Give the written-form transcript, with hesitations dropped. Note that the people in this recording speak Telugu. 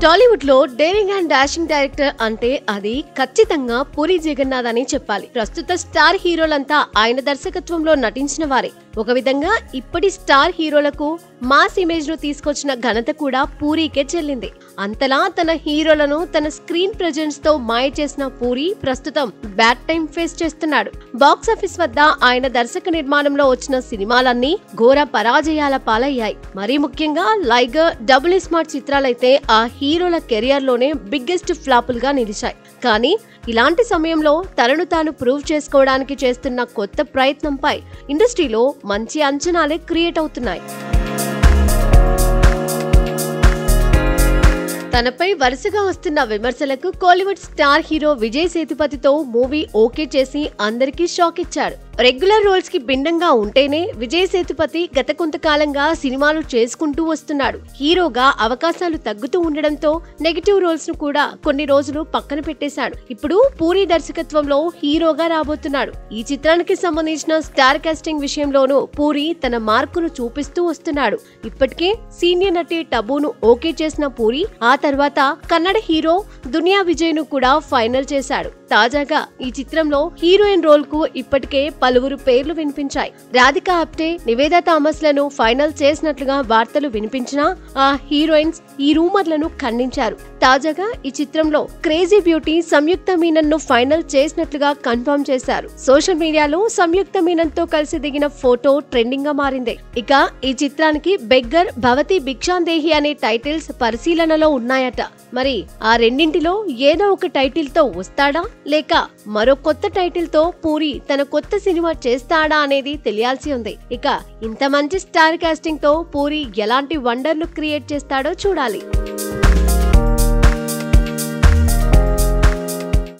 టాలీవుడ్ లో డేరింగ్ అండ్ డాషింగ్ డైరెక్టర్ అంటే అది ఖచ్చితంగా పూరి జగన్నాథ్ అని చెప్పాలి. ప్రస్తుత స్టార్ హీరోలంతా ఆయన దర్శకత్వంలో నటించిన వారే. ఒక విధంగా ఇప్పటి స్టార్ హీరోలకు మాస్ ఇమేజ్ ను తీసుకొచ్చిన ఘనత కూడా పూరీకే చెల్లింది. అంతలా తన హీరోలను తన స్క్రీన్ ప్రెజెన్స్ తో మాయ చేసిన పూరి ప్రస్తుతం బ్యాడ్ టైం ఫేస్ చేస్తున్నాడు. బాక్సాఫీస్ వద్ద ఆయన దర్శక నిర్మాణంలో వచ్చిన సినిమాలన్నీ ఘోర పరాజయాల పాలయ్యాయి. మరీ ముఖ్యంగా లైగర్, డబుల్ స్మార్ట్ చిత్రాలైతే ఆ హీరోల కెరియర్ లోనే బిగ్గెస్ట్ ఫ్లాపులుగా నిలిచాయి. కానీ ఇలాంటి సమయంలో తనను తాను ప్రూవ్ చేసుకోవడానికి చేస్తున్న కొత్త ప్రయత్నంపై ఇండస్ట్రీలో మంచి అంచనాలే క్రియేట్ అవుతున్నాయి. తనపై వరుసగా వస్తున్న విమర్శలకు కోలీవుడ్ స్టార్ హీరో విజయ్ సేతుపతితో మూవీ ఓకే చేసి అందరికీ షాక్ ఇచ్చాడు. రెగ్యులర్ రోల్స్ కి భిన్నంగా ఉంటేనే విజయ్ సేతుపతి గత కొంతకాలంగా సినిమాలు చేసుకుంటూ వస్తున్నాడు. హీరోగా అవకాశాలు తగ్గుతూ ఉండడంతో నెగటివ్ రోల్స్ ను కూడా కొన్ని రోజులు పక్కన పెట్టేశాడు. ఇప్పుడు పూరి దర్శకత్వంలో హీరోగా రాబోతున్నాడు. ఈ చిత్రానికి సంబంధించిన స్టార్ కాస్టింగ్ విషయంలోనూ పూరి తన మార్కును చూపిస్తూ వస్తున్నాడు. ఇప్పటికే సీనియర్ నటి టబును ఓకే చేసిన పూరి ఆ తర్వాత కన్నడ హీరో దునియా విజయ్ ను కూడా ఫైనల్ చేశాడు. తాజాగా ఈ చిత్రంలో హీరోయిన్ రోల్ కు ఇప్పటికే పలువురు పేర్లు వినిపించాయి. రాధికా ఆప్టే, నివేదా థామస్ లను ఫైనల్ చేసినట్లుగా వార్తలు వినిపించినా ఆ హీరోయిన్స్ ఈ రూమర్లను ఖండించారు. తాజాగా ఈ చిత్రంలో క్రేజీ బ్యూటీ సంయుక్త మీనన్ ను ఫైనల్ చేసినట్లుగా కన్ఫర్మ్ చేశారు. సోషల్ మీడియాలో సంయుక్త మీనన్ తో కలిసి దిగిన ఫోటో ట్రెండింగ్ గా మారింది. ఇక ఈ చిత్రానికి బెగ్గర్, భవతి భిక్షాందేహి అనే టైటిల్స్ పరిశీలనలో ఉన్నాయట. మరి ఆ రెండింటిలో ఏదో ఒక టైటిల్ తో వస్తాడా లేక మరో కొత్త టైటిల్ తో పూరి తన కొత్త సినిమా చేస్తాడా అనేది తెలియాల్సి ఉంది. ఇక ఇంత మంచి స్టార్ కాస్టింగ్ తో పూరి ఎలాంటి వండర్ ను క్రియేట్ చేస్తాడో చూడాలి.